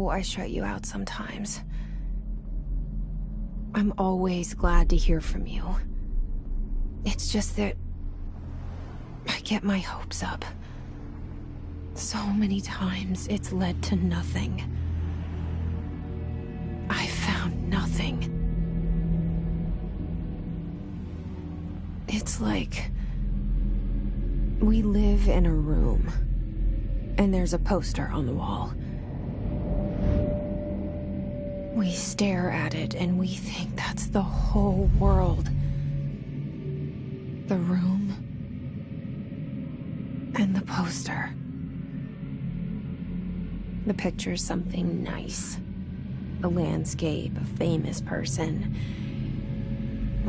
know I shut you out sometimes. I'm always glad to hear from you. It's just that I get my hopes up. So many times it's led to nothing. I found nothing. It's like we live in a room, and there's a poster on the wall. We stare at it and we think that's the whole world. The room and the poster. The picture's something nice. A landscape, a famous person.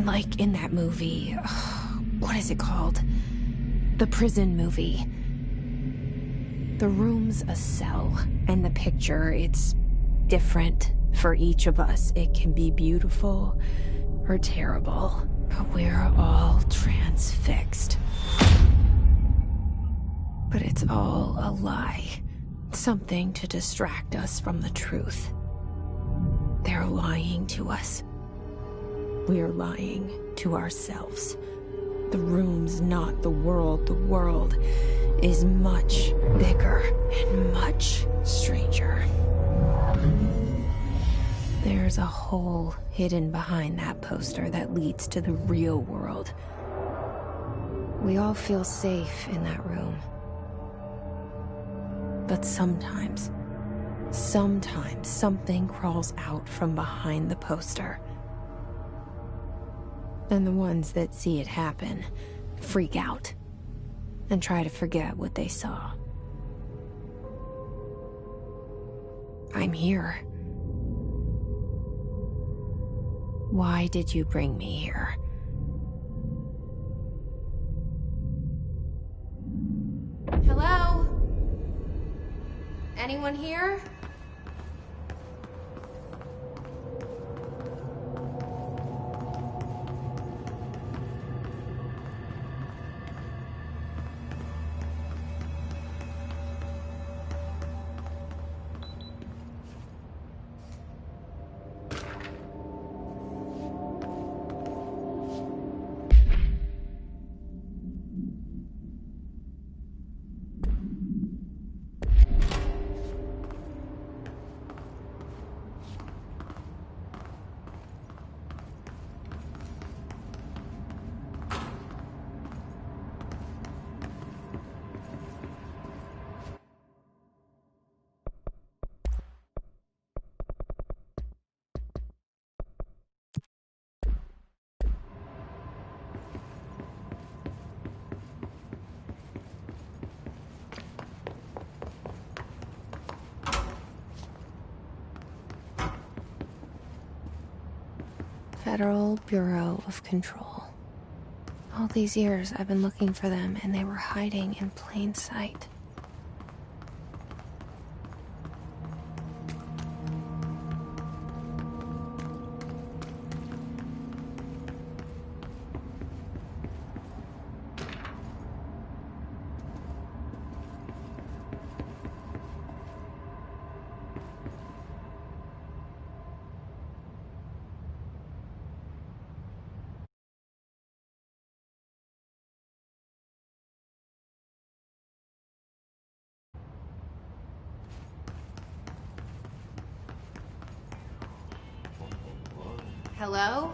Like in that movie, what is it called? The prison movie. The room's a cell, and the picture, it's different for each of us. It can be beautiful or terrible, but we're all transfixed. But it's all a lie. Something to distract us from the truth. They're lying to us. We're lying to ourselves. The room's not the world. The world is much bigger and much stranger. There's a hole hidden behind that poster that leads to the real world. We all feel safe in that room. But sometimes something crawls out from behind the poster. And the ones that see it happen freak out and try to forget what they saw. I'm here. Why did you bring me here? Hello? Anyone here? Federal Bureau of Control. All these years I've been looking for them, and they were hiding in plain sight. Hello?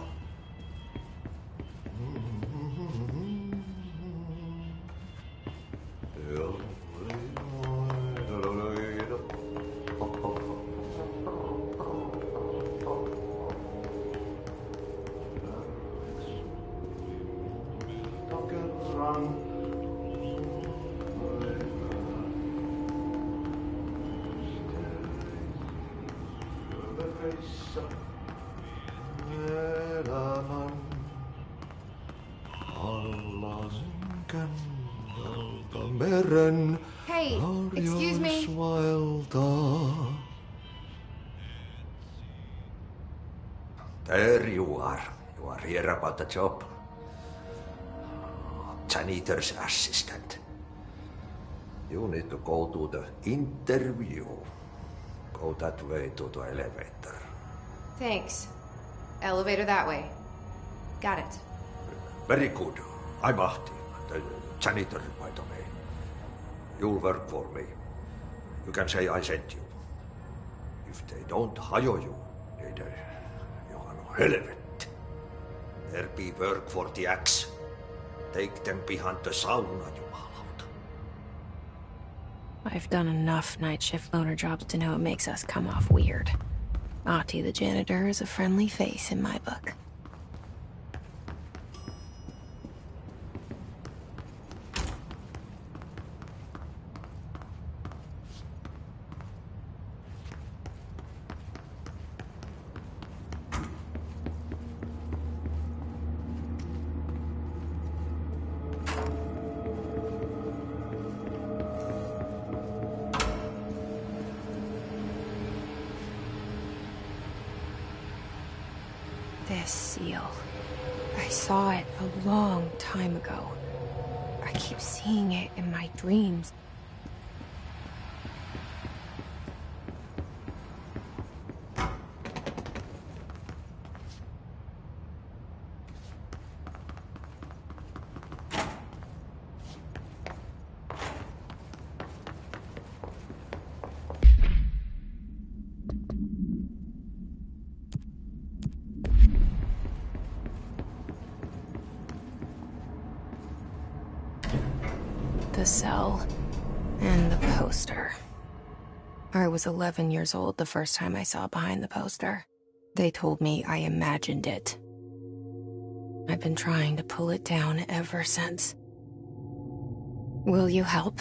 Hey, excuse me. There you are. You are here about the job. Janitor's assistant. You need to go to the interview. Go that way to the elevator. Thanks. Elevator that way. Got it. Very good. I'm Ahti, the janitor, by the way. You'll work for me. You can say I sent you. If they don't hire you, then you are helvet. There be work for the axe. Take them behind the sauna, jumalauta. I've done enough night shift loner jobs to know it makes us come off weird. Ahti the janitor is a friendly face in my book. This seal. I saw it a long time ago. I keep seeing it in my dreams. The cell and the poster. I was 11 years old the first time I saw behind the poster. They told me I imagined it. I've been trying to pull it down ever since. Will you help?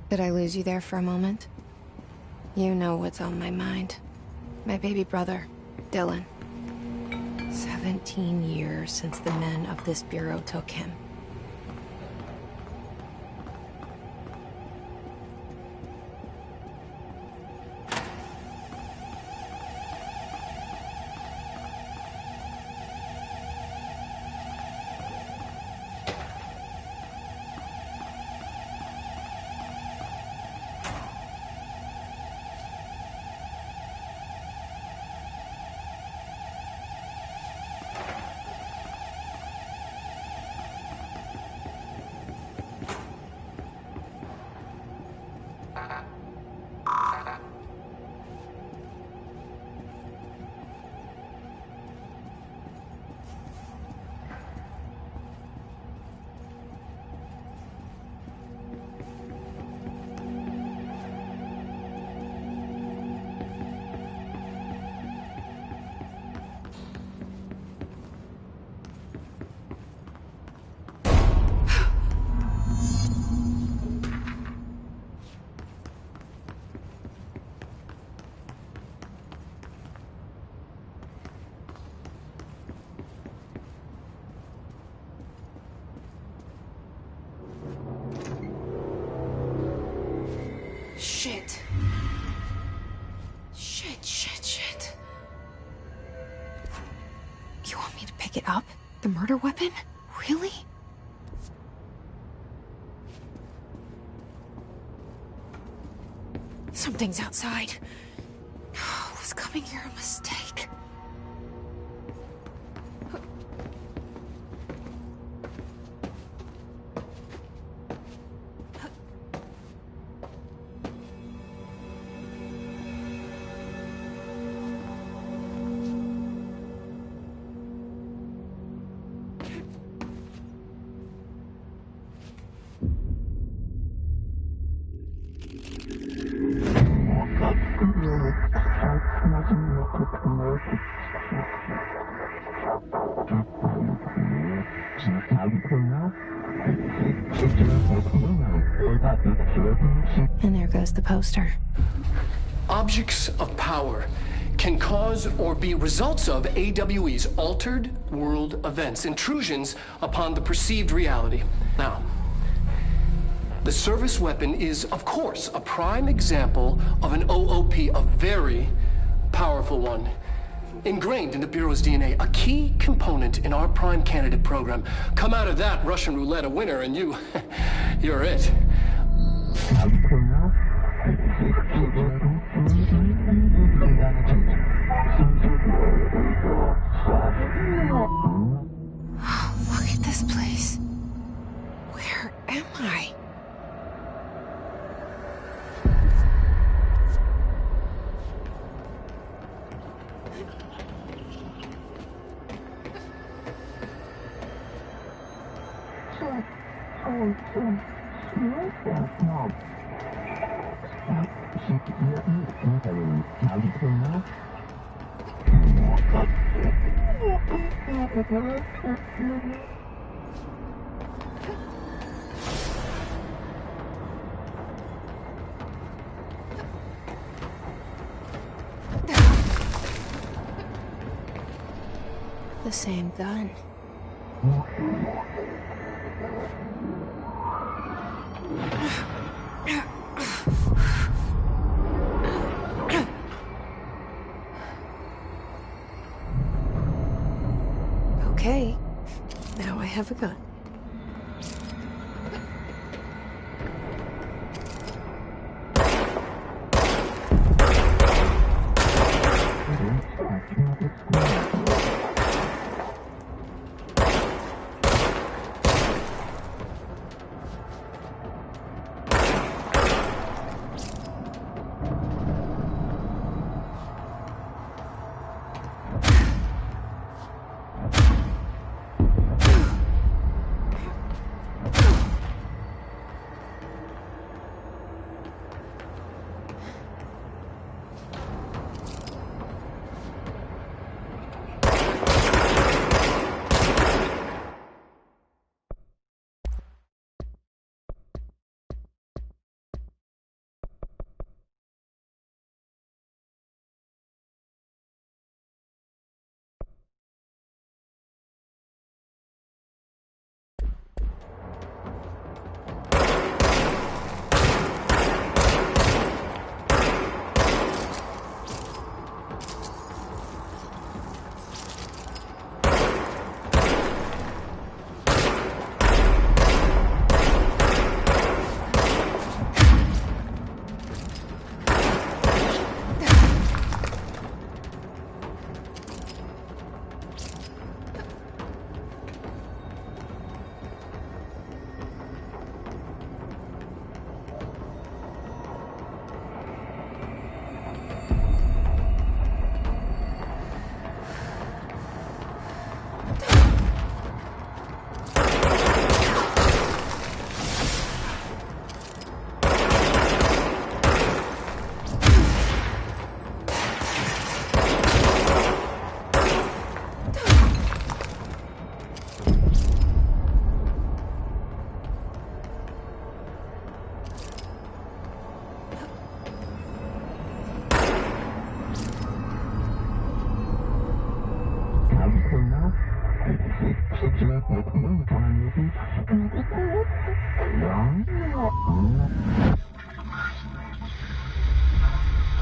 Did I lose you there for a moment? You know what's on my mind. My baby brother, Dylan. 17 years since the men of this bureau took him. Shit. Shit. You want me to pick it up? The murder weapon? Really? Something's outside. Was coming here a mistake? And there goes the poster. Objects of power can cause or be results of AWE's altered world events, intrusions upon the perceived reality. Now, the service weapon is, of course, a prime example of an OOP, a very powerful one. Ingrained in the Bureau's DNA, a key component in our prime candidate program. Come out of that Russian roulette a winner and you're it. Look at this place. Where am I? The same gun. Okay, now I have a gun.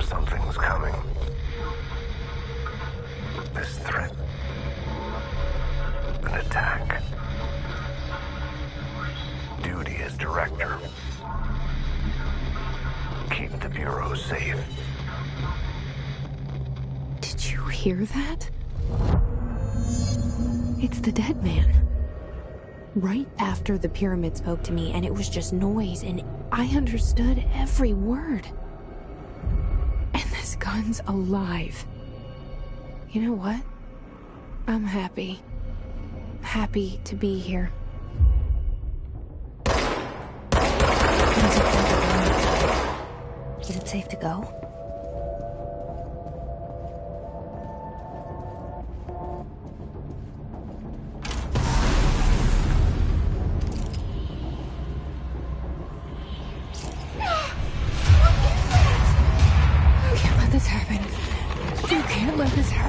Something's coming. This threat. An attack. Duty as director. Keep the Bureau safe. Did you hear that? It's the dead man. Right after the pyramid spoke to me, and it was just noise, and I understood every word. And this gun's alive. You know what? I'm happy. Happy to be here. Is it safe to go?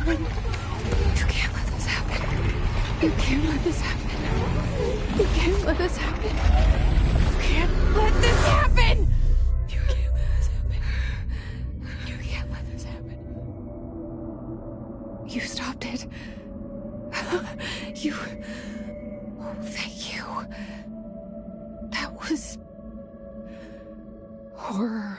happen. You can't let this happen. You can't let this happen. You can't let this happen. You can't let this happen. You can't let this happen. You can't let this happen. You stopped it. You... Oh, thank you. That was... horror.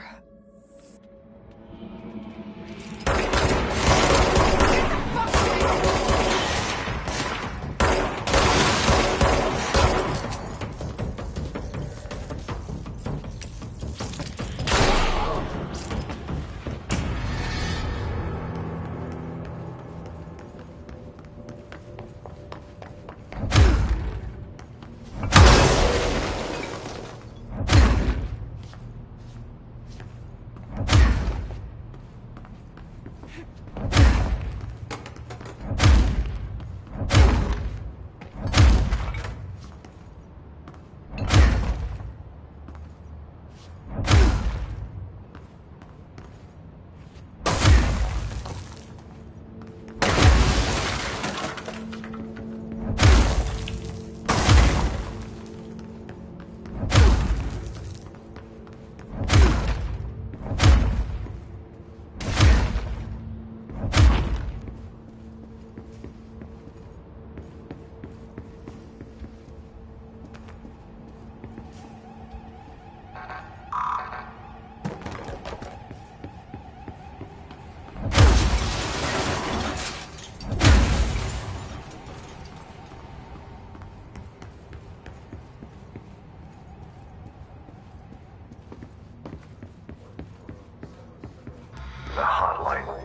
The hotline.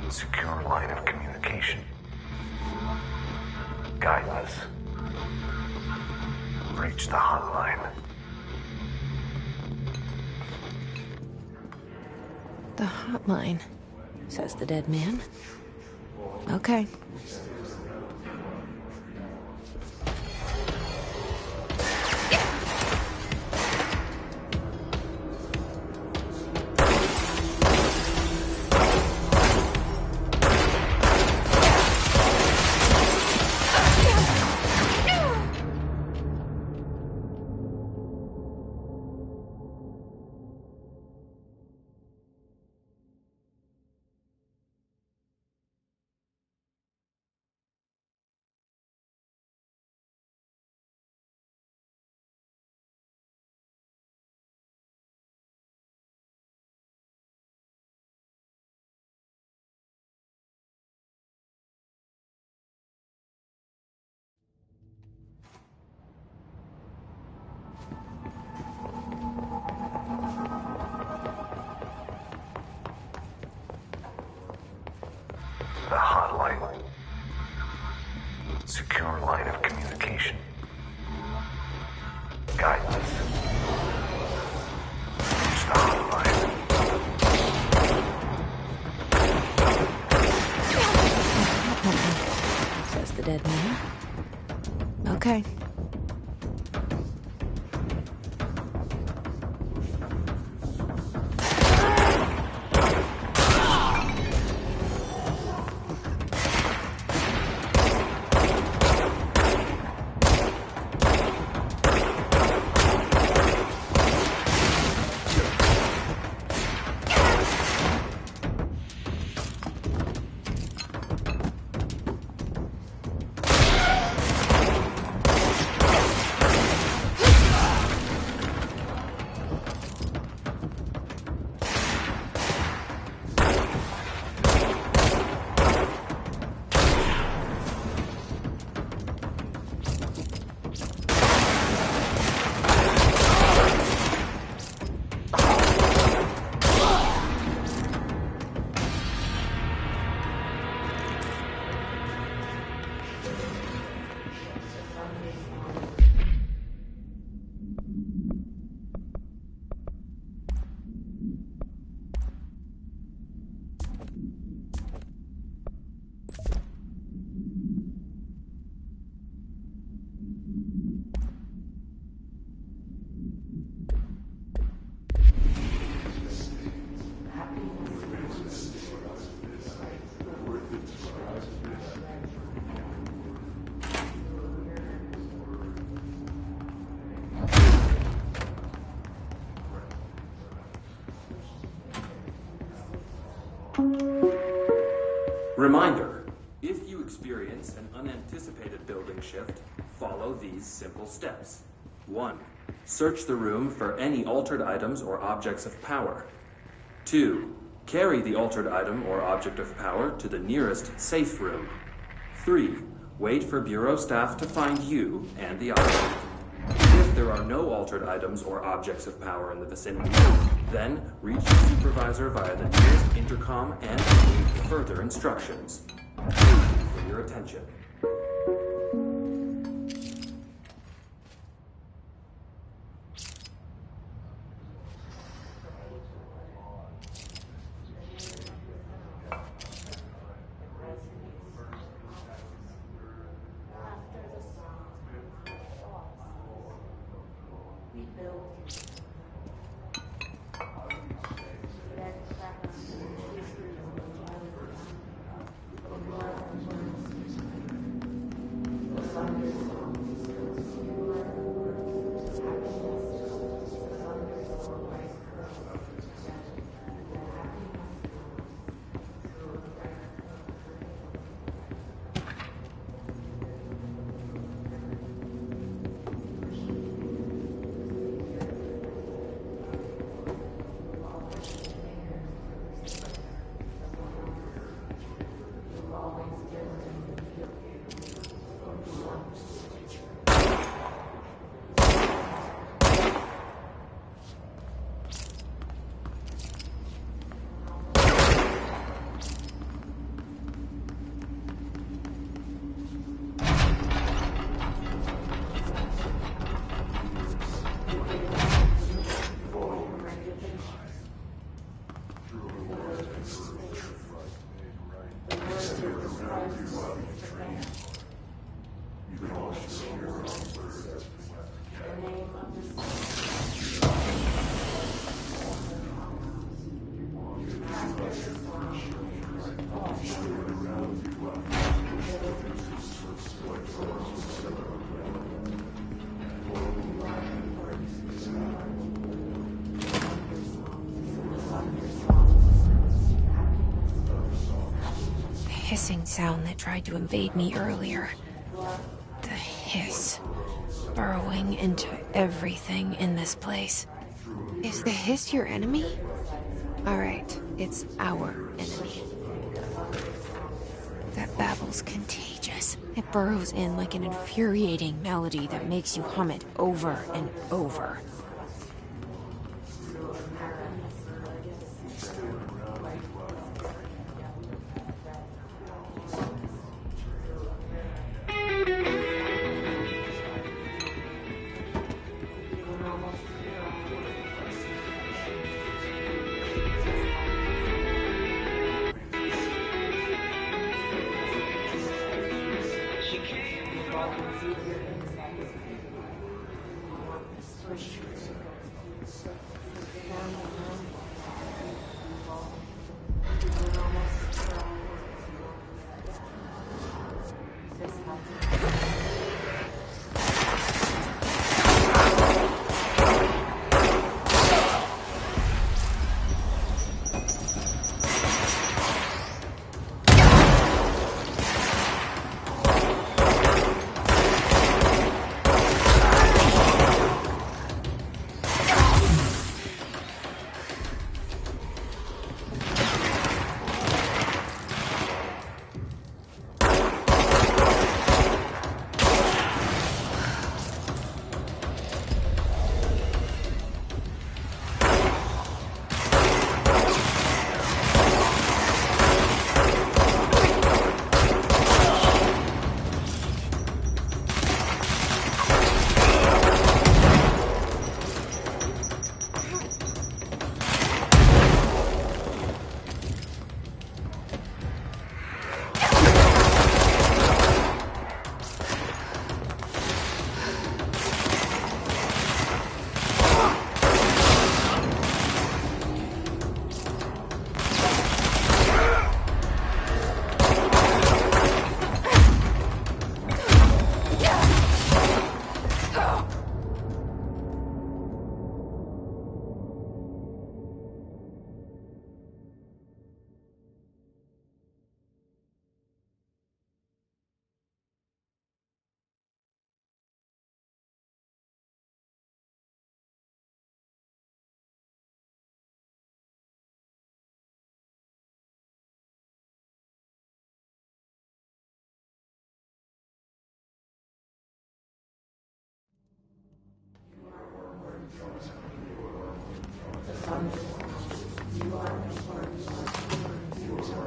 Secure line of communication. Guidance. Reach the hotline. The hotline, says the dead man. Okay. The hotline. Secure line of communication. Guidance. Reach the hotline. Says the dead man. Okay. Reminder, if you experience an unanticipated building shift, follow these simple steps. 1. Search the room for any altered items or objects of power. 2. Carry the altered item or object of power to the nearest safe room. 3. Wait for Bureau staff to find you and the object. If there are no altered items or objects of power in the vicinity, then reach the supervisor via the nearest intercom and await further instructions. Thank you for your attention. Hissing sound that tried to invade me earlier. The hiss. Burrowing into everything in this place. Is the hiss your enemy? Alright, it's our enemy. That babble's contagious. It burrows in like an infuriating melody that makes you hum it over and over.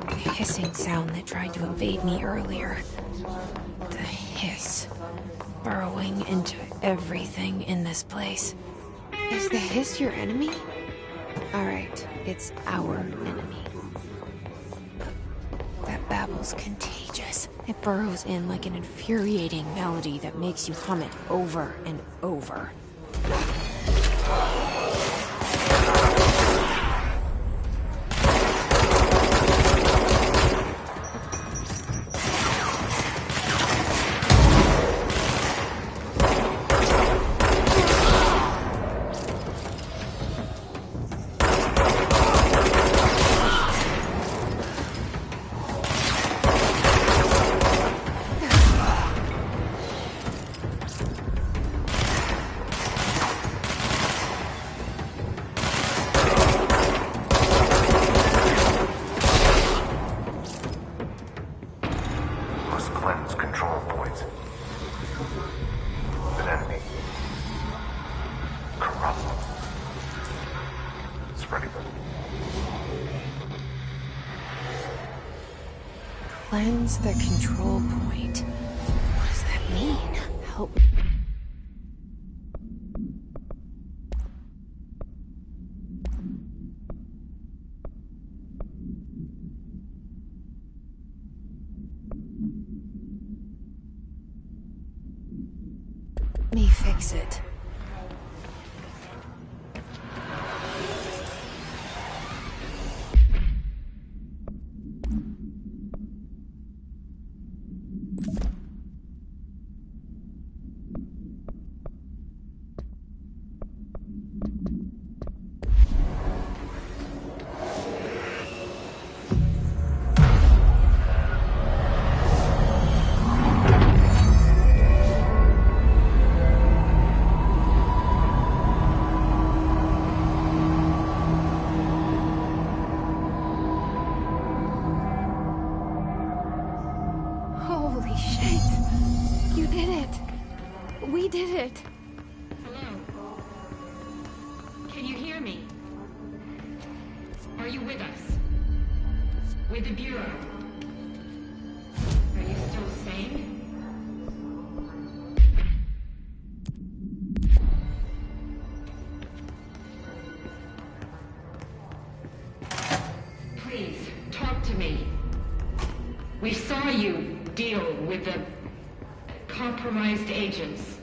The hissing sound that tried to invade me earlier. The hiss. Burrowing into everything in this place. Is the hiss your enemy? Alright, it's our enemy. That babble's contagious. It burrows in like an infuriating melody that makes you hum it over and over. Must cleanse control points. An enemy. Corrupt. Spreading them. Cleanse the control point. What does that mean? Help. Me fix it. Holy shit! You did it! We did it! Hello? Can you hear me? Are you with us? With the Bureau? Are you still sane? Please, talk to me. We saw you deal with the compromised agents.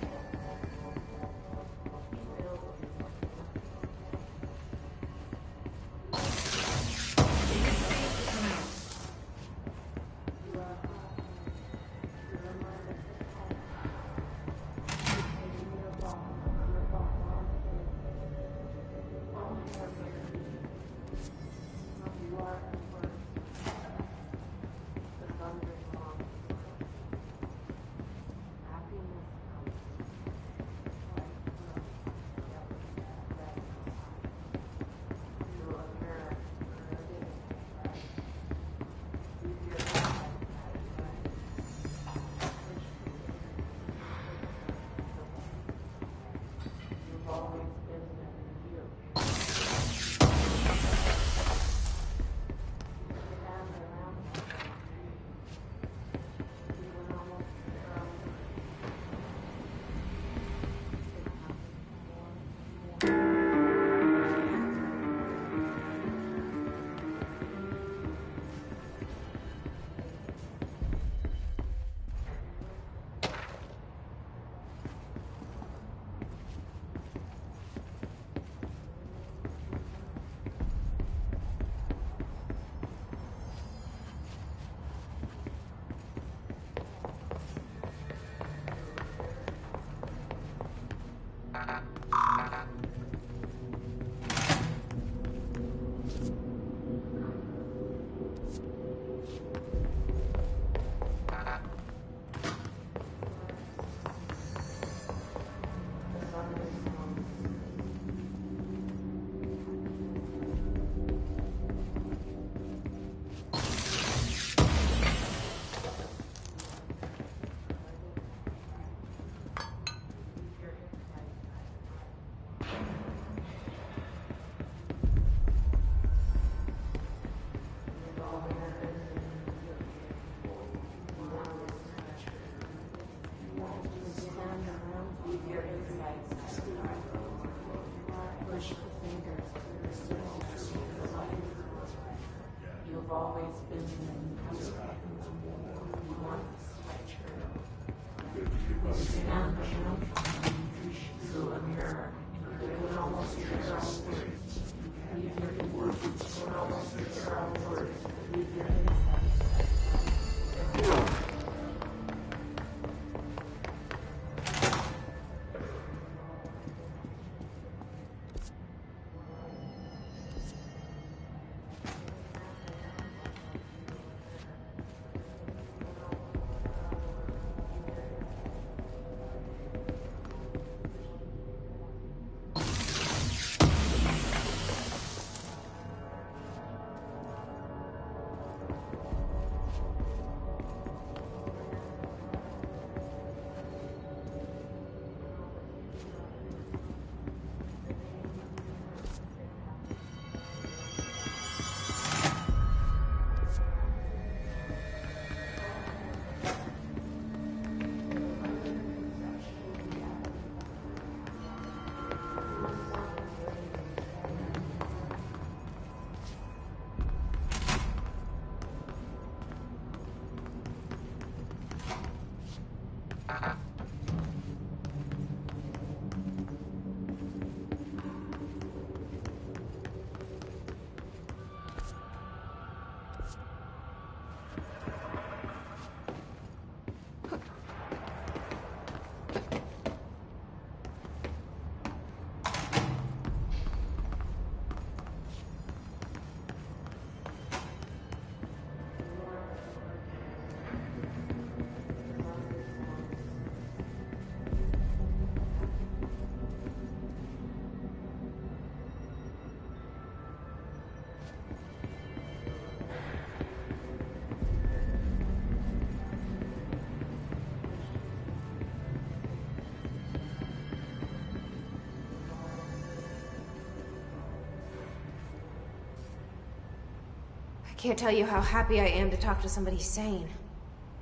Can't tell you how happy I am to talk to somebody sane.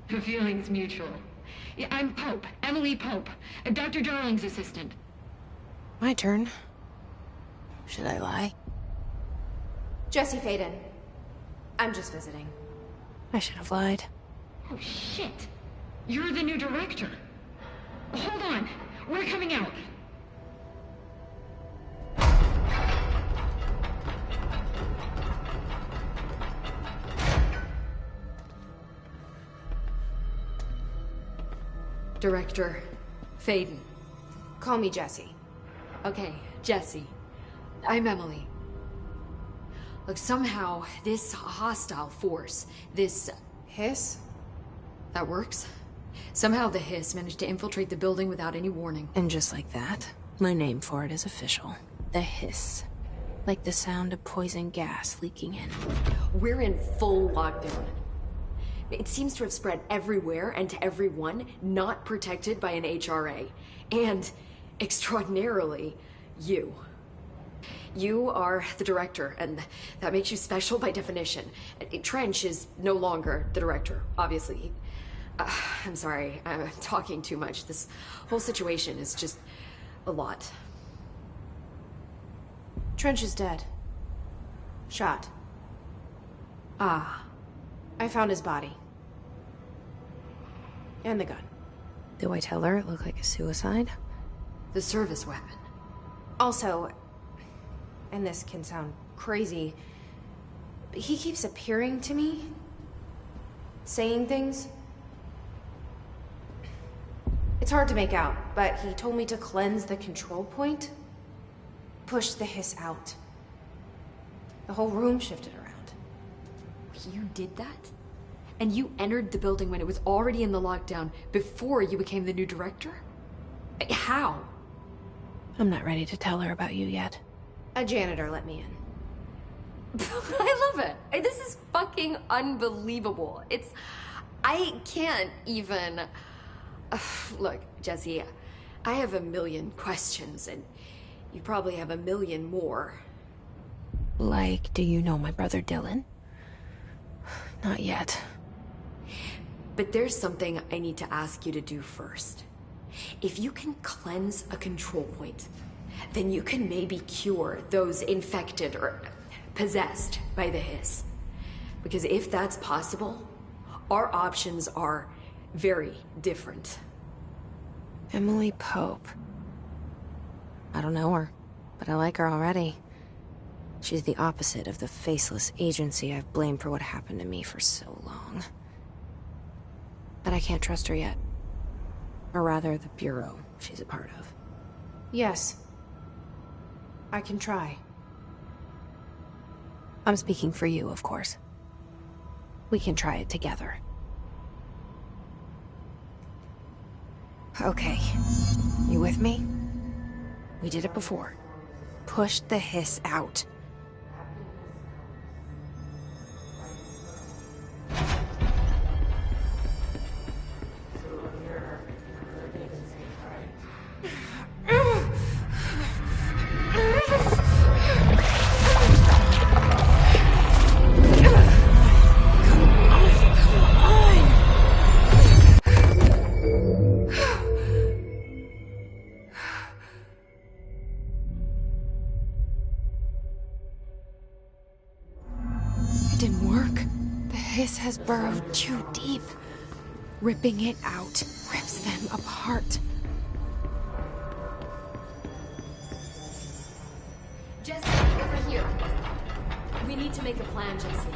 The feeling's mutual. Yeah, I'm Pope, Emily Pope, Dr. Darling's assistant. My turn. Should I lie? Jesse Faden. I'm just visiting. I should have lied. Oh, shit. You're the new director. Hold on. We're coming out. Director Faden. Call me Jesse. Okay, Jesse. I'm Emily. Look, somehow, this hostile force, this... Hiss? That works? Somehow the hiss managed to infiltrate the building without any warning. And just like that, my name for it is official. The hiss. Like the sound of poison gas leaking in. We're in full lockdown. It seems to have spread everywhere and to everyone not protected by an HRA. And, extraordinarily, you. You are the director, and that makes you special by definition. Trench is no longer the director, obviously. I'm sorry, I'm talking too much. This whole situation is just a lot. Trench is dead. Shot. Ah. I found his body. And the gun. Do I tell her it looked like a suicide? The service weapon. Also, and this can sound crazy, but he keeps appearing to me, saying things. It's hard to make out, but he told me to cleanse the control point, push the hiss out. The whole room shifted around. You did that? And you entered the building when it was already in the lockdown before you became the new director? How? I'm not ready to tell her about you yet. A janitor let me in. I love it. This is fucking unbelievable. I can't even... Look, Jesse, I have a million questions, and you probably have a million more. Like, do you know my brother Dylan? Not yet. But there's something I need to ask you to do first. If you can cleanse a control point, then you can maybe cure those infected or possessed by the hiss. Because if that's possible, our options are very different. Emily Pope. I don't know her. but I like her already. She's the opposite of the faceless agency I've blamed for what happened to me for so long. But I can't trust her yet. Or rather, the Bureau she's a part of. Yes. I can try. I'm speaking for you, of course. We can try it together. Okay. You with me? We did it before. Push the hiss out. Has burrowed too deep. Ripping it out rips them apart. Jesse, over here. We need to make a plan, Jesse.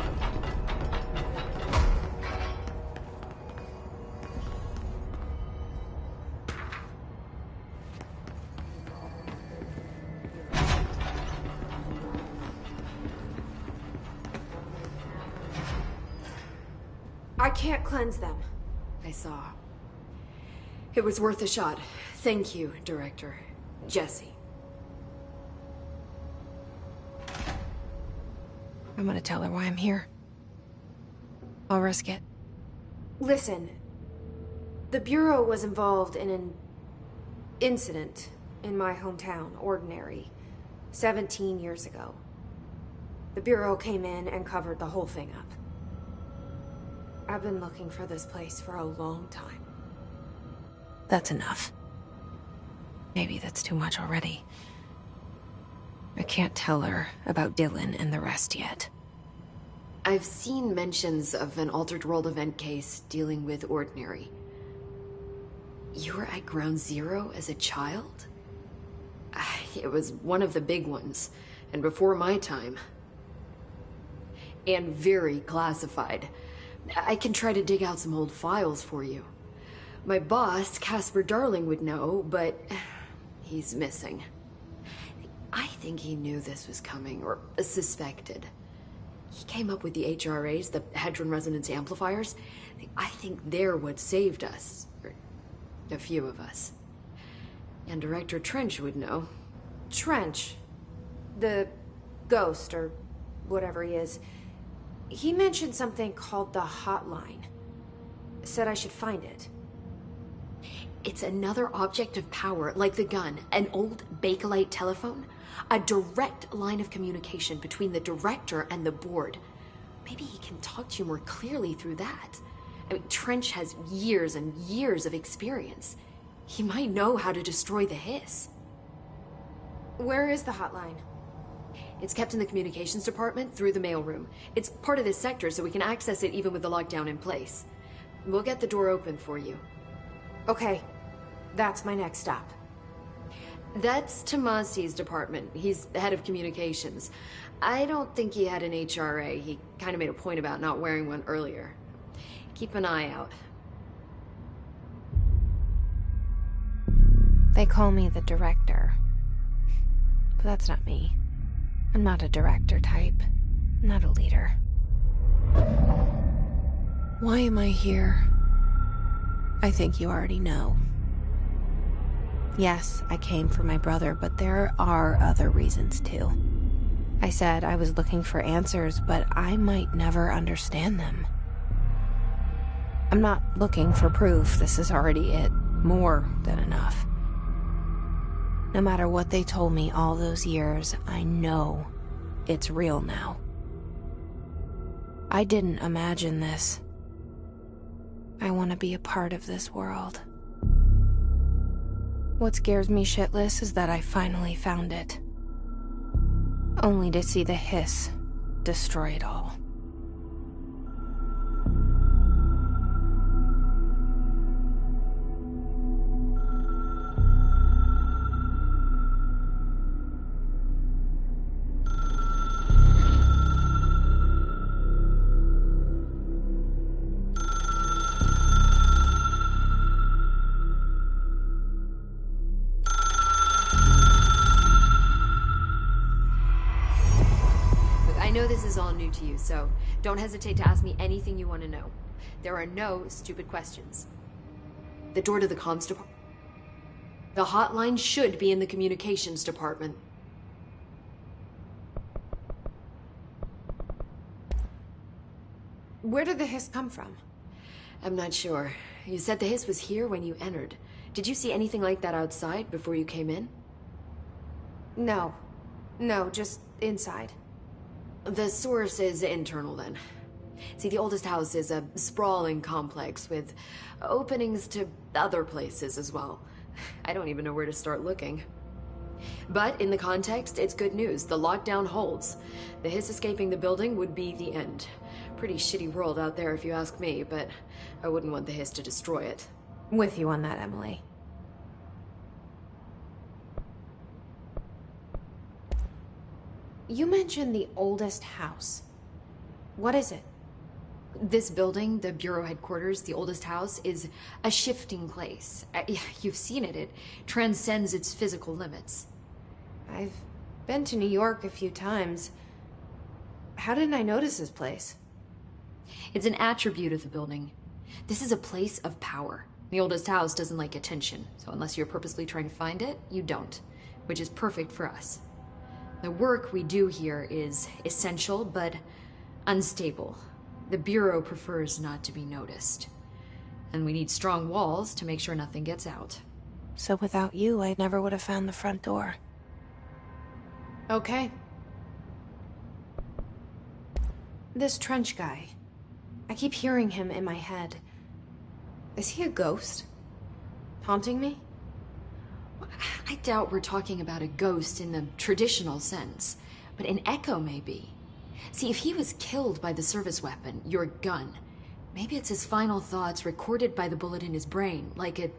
I can't cleanse them. I saw. It was worth a shot. Thank you, Director. Jesse. I'm gonna tell her why I'm here. I'll risk it. Listen. The Bureau was involved in an incident in my hometown, Ordinary, 17 years ago. The Bureau came in and covered the whole thing up. I've been looking for this place for a long time. That's enough. Maybe that's too much already. I can't tell her about Dylan and the rest yet. I've seen mentions of an Altered World event case dealing with Ordinary. You were at Ground Zero as a child? It was one of the big ones, and before my time. And very classified. I can try to dig out some old files for you. My boss, Casper Darling, would know, but he's missing. I think he knew this was coming, or suspected. He came up with the HRAs, the Hadron Resonance Amplifiers. I think they're what saved us. Or a few of us. And Director Trench would know. Trench? The ghost, or whatever he is. He mentioned something called the Hotline. Said I should find it. It's another object of power, like the gun, an old Bakelite telephone. A direct line of communication between the director and the board. Maybe he can talk to you more clearly through that. I mean, Trench has years and years of experience. He might know how to destroy the hiss. Where is the hotline? It's kept in the communications department through the mailroom. It's part of this sector, so we can access it even with the lockdown in place. We'll get the door open for you. Okay, that's my next stop. That's Tomasi's department. He's the head of communications. I don't think he had an HRA. He kind of made a point about not wearing one earlier. Keep an eye out. They call me the director. But that's not me. I'm not a director type. I'm not a leader. Why am I here? I think you already know. Yes, I came for my brother, but there are other reasons too. I said I was looking for answers, but I might never understand them. I'm not looking for proof. This is already it. More than enough. No matter what they told me all those years, I know it's real now. I didn't imagine this. I want to be a part of this world. What scares me shitless is that I finally found it. Only to see the hiss destroy it all. know this is all new to you, so don't hesitate to ask me anything you want to know. There are no stupid questions. The door to the comms department. The hotline should be in the communications department. Where did the hiss come from? I'm not sure. You said the hiss was here when you entered. Did you see anything like that outside before you came in? No. No, just inside. The source is internal, then. See, the oldest house is a sprawling complex with openings to other places as well. I don't even know where to start looking. But in the context, it's good news. The lockdown holds. The hiss escaping the building would be the end. Pretty shitty world out there if you ask me, but I wouldn't want the hiss to destroy it. With you on that, Emily. You mentioned the oldest house. What is it? This building, the Bureau headquarters, the oldest house, is a shifting place. You've seen it. It transcends its physical limits. I've been to New York a few times. How didn't I notice this place? It's an attribute of the building. This is a place of power. The oldest house doesn't like attention, so unless you're purposely trying to find it, you don't, which is perfect for us. The work we do here is essential, but unstable. The Bureau prefers not to be noticed. And we need strong walls to make sure nothing gets out. So without you, I never would have found the front door. Okay. This Trench guy. I keep hearing him in my head. Is he a ghost? Haunting me? I doubt we're talking about a ghost in the traditional sense, but an echo maybe. See, if he was killed by the service weapon, your gun, maybe it's his final thoughts recorded by the bullet in his brain, like a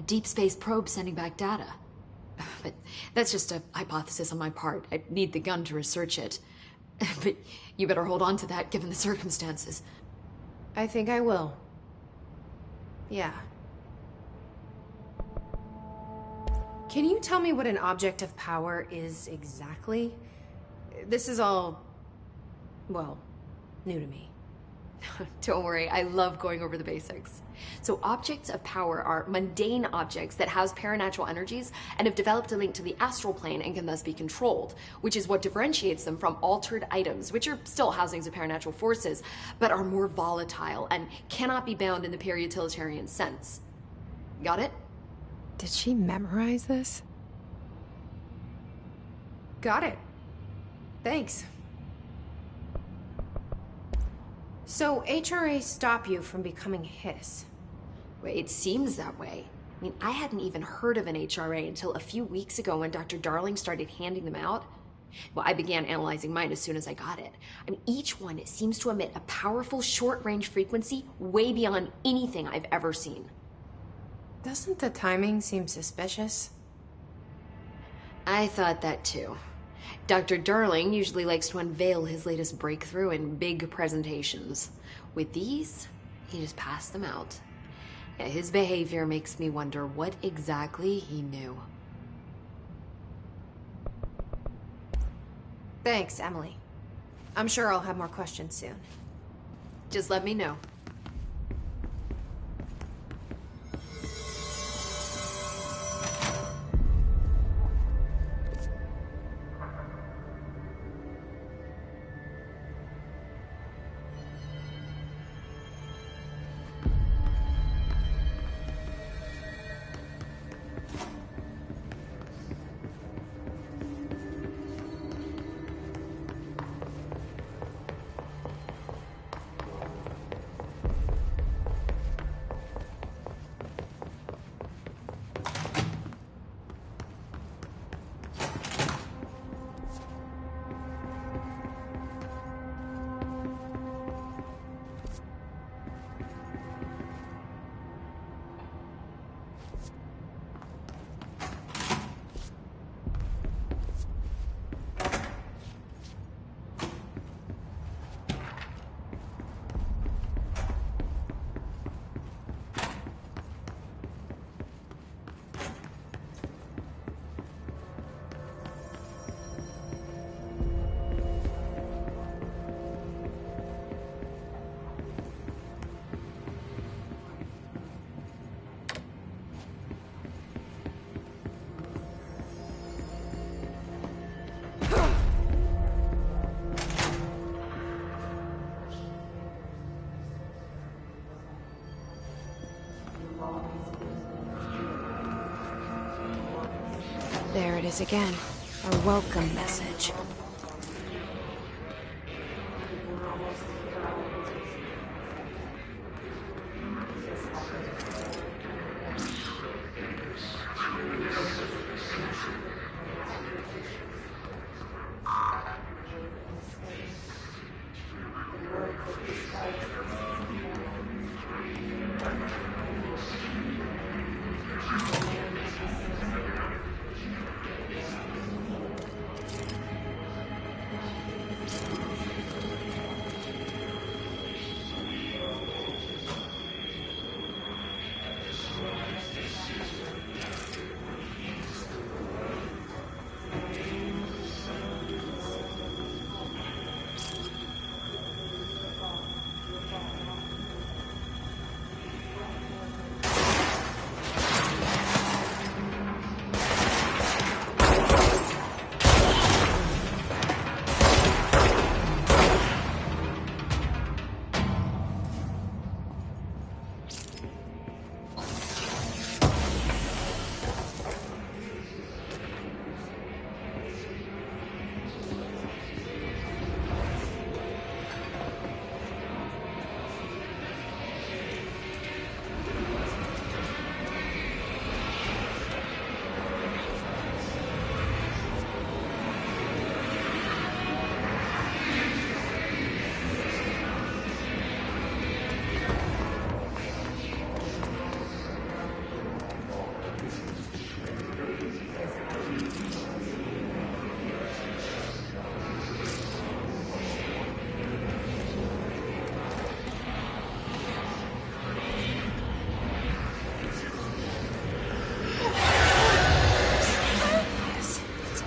deep space probe sending back data. But that's just a hypothesis on my part. I'd need the gun to research it. But you better hold on to that given the circumstances. I think I will. Yeah. Can you tell me what an object of power is exactly? This is all, well, new to me. Don't worry, I love going over the basics. So objects of power are mundane objects that house paranatural energies and have developed a link to the astral plane and can thus be controlled, which is what differentiates them from altered items, which are still housings of paranatural forces, but are more volatile and cannot be bound in the peri-utilitarian sense. Got it? Did she memorize this? Got it. Thanks. So HRA stop you from becoming Hiss? Well, it seems that way. I mean, I hadn't even heard of an HRA until a few weeks ago when Dr. Darling started handing them out. Well, I began analyzing mine as soon as I got it. I mean, each one seems to emit a powerful short-range frequency way beyond anything I've ever seen. Doesn't the timing seem suspicious? I thought that too. Dr. Darling usually likes to unveil his latest breakthrough in big presentations. With these, he just passed them out. Yeah, his behavior makes me wonder what exactly he knew. Thanks, Emily. I'm sure I'll have more questions soon. Just let me know. is again. Our welcome message.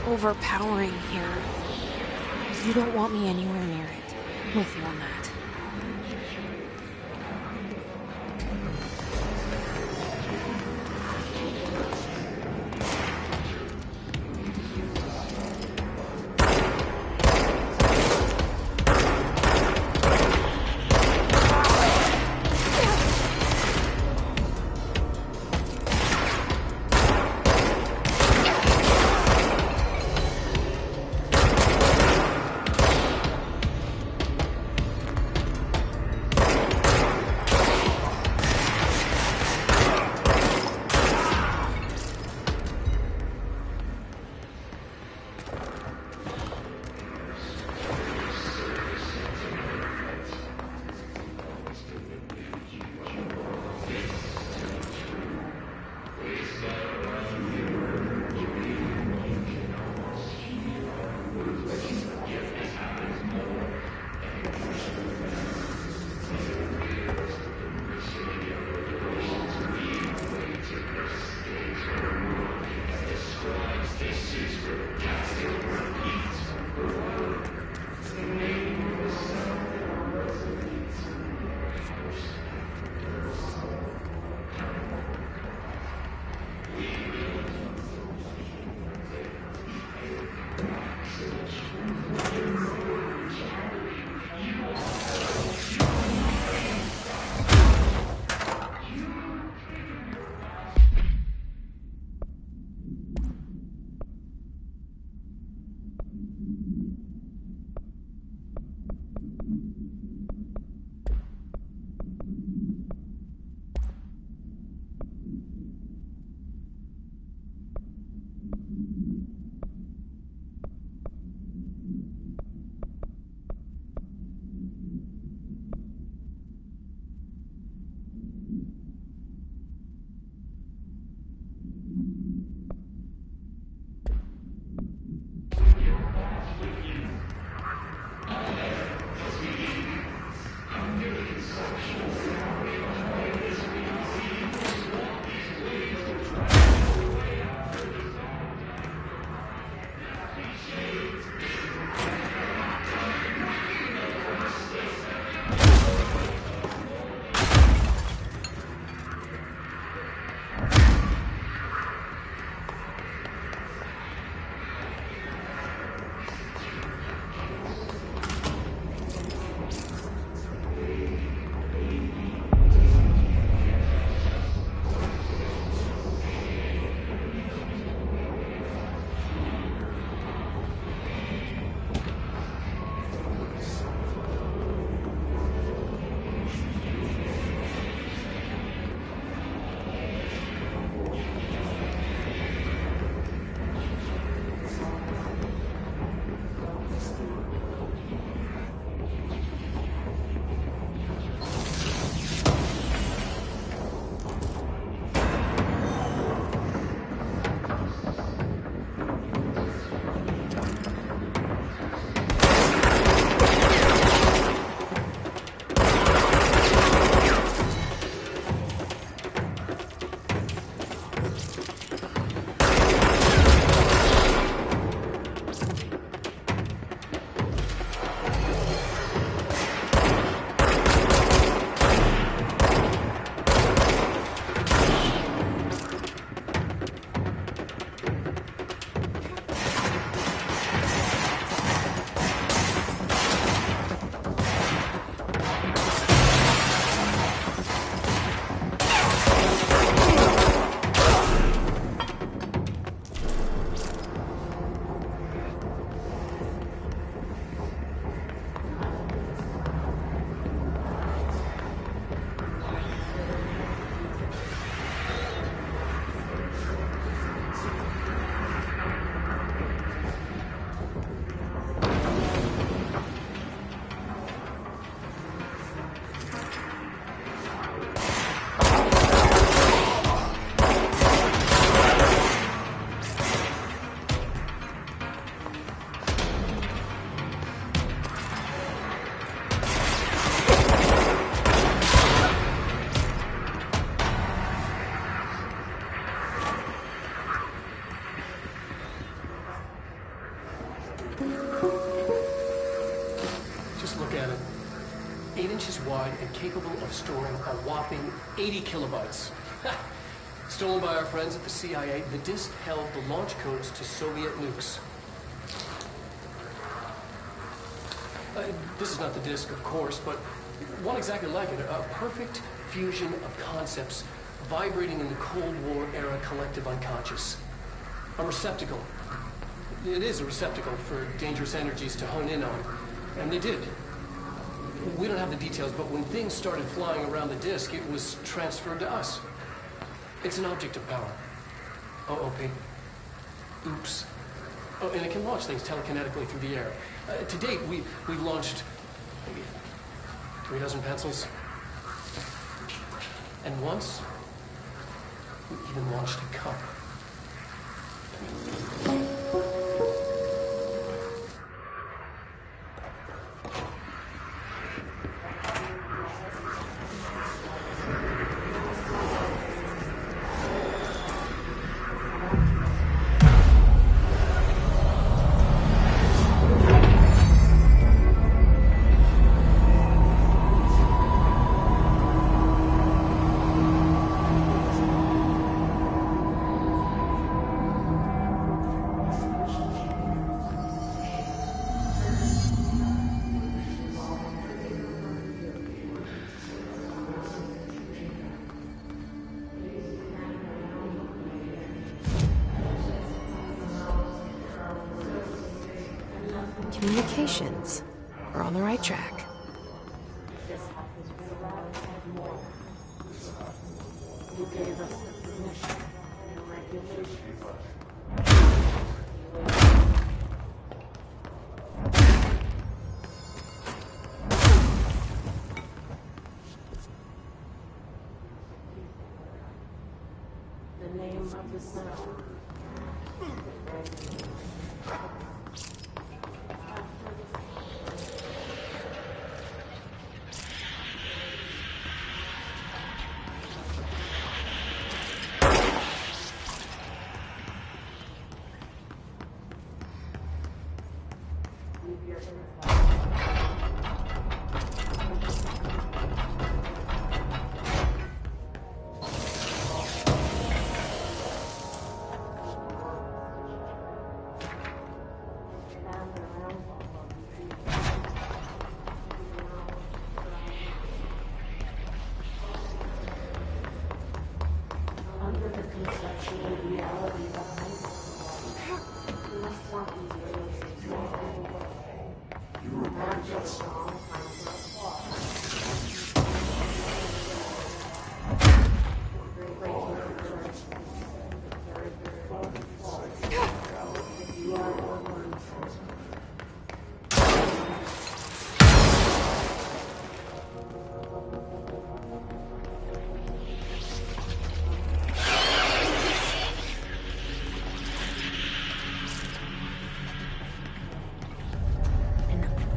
Overpowering here. You don't want me anywhere near it. I'm with you on that. Just look at it. 8 inches wide and capable of storing a whopping 80 kilobytes. Stolen by our friends at the CIA, the disk held the launch codes to Soviet nukes. This is not the disk, of course, but one exactly like it. A perfect fusion of concepts vibrating in the Cold War era collective unconscious. A receptacle. It is a receptacle for dangerous energies to hone in on. And they did. We don't have the details, but when things started flying around the disk, it was transferred to us. It's an object of power. OOP. Oops. Oh, and it can launch things telekinetically through the air. To date, we've launched maybe 3 dozen pencils. And once, we even launched a cup. Communications. We're on the right track. The name of the sun.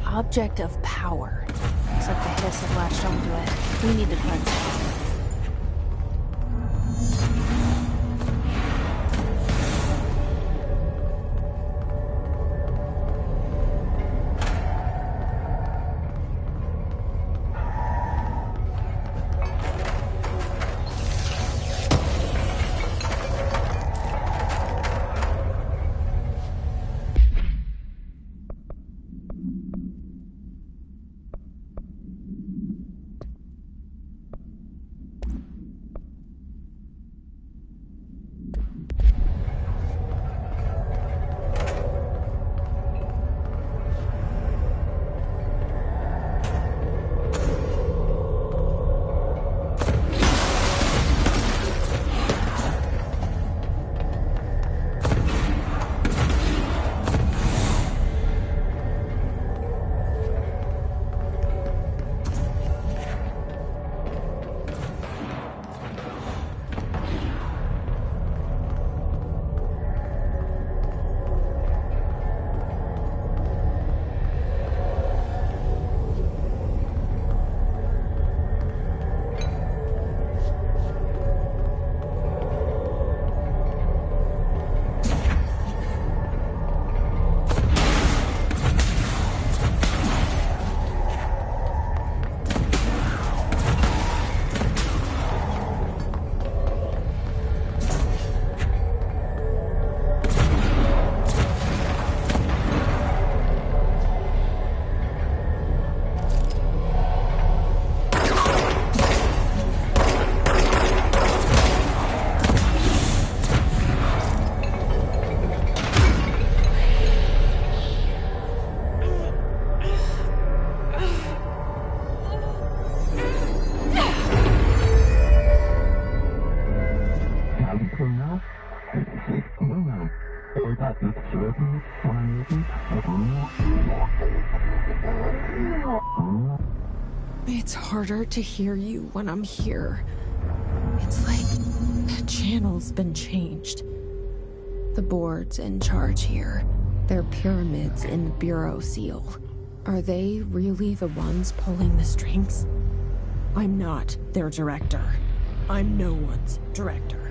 Object of power. Looks like the hiss have latched onto it. We need to cleanse it. It's harder to hear you when I'm here. It's like the channel's been changed. The board's in charge here. They're pyramids in the Bureau seal. Are they really the ones pulling the strings? I'm not their director. I'm no one's director.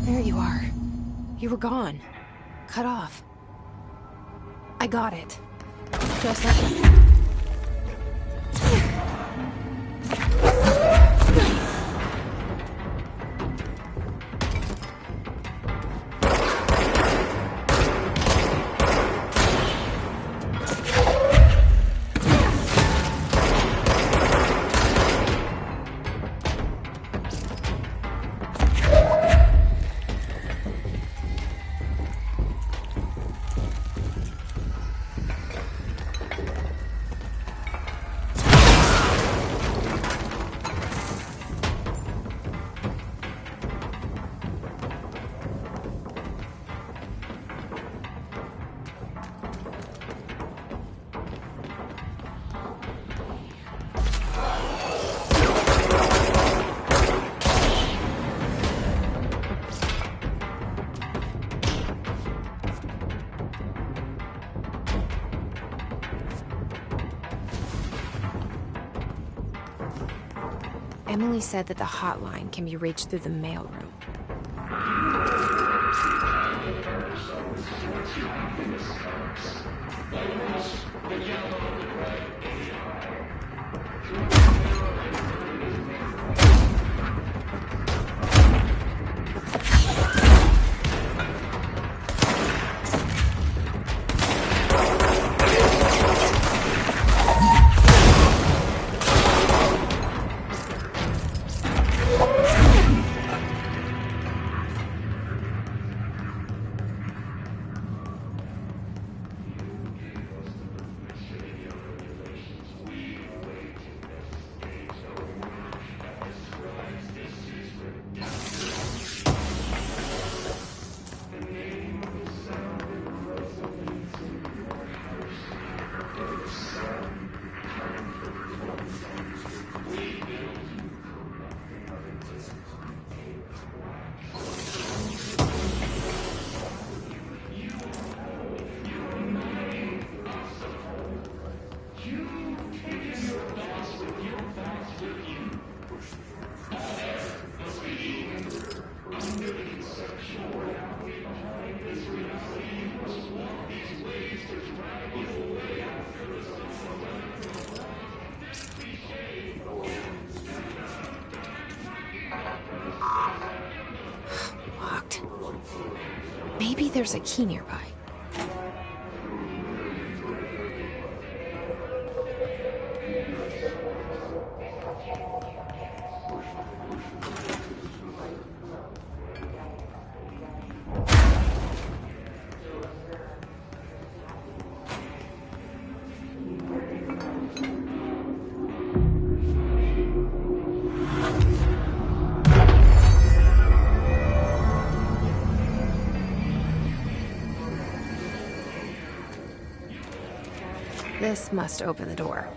There you are. You were gone. Cut off. I got it. Just like... Emily said that the hotline can be reached through the mailroom. Maybe there's a key nearby. This must open the door.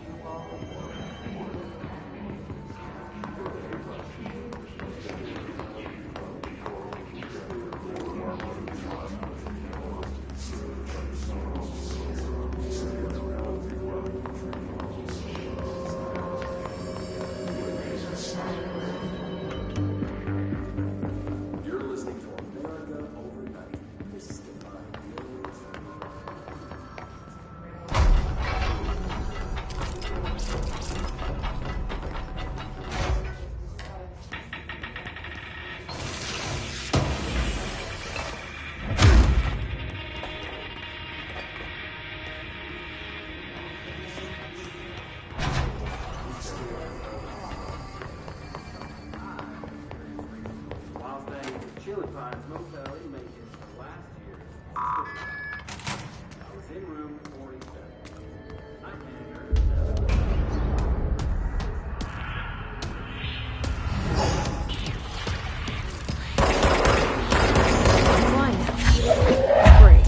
You're listening to America Overnight. This is Divine News. While staying at the Chili Pines Motel in Macon for last year's subscription. I was in room 47. Night manager 7. Fly now. Great.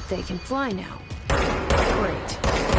They can fly now. Great.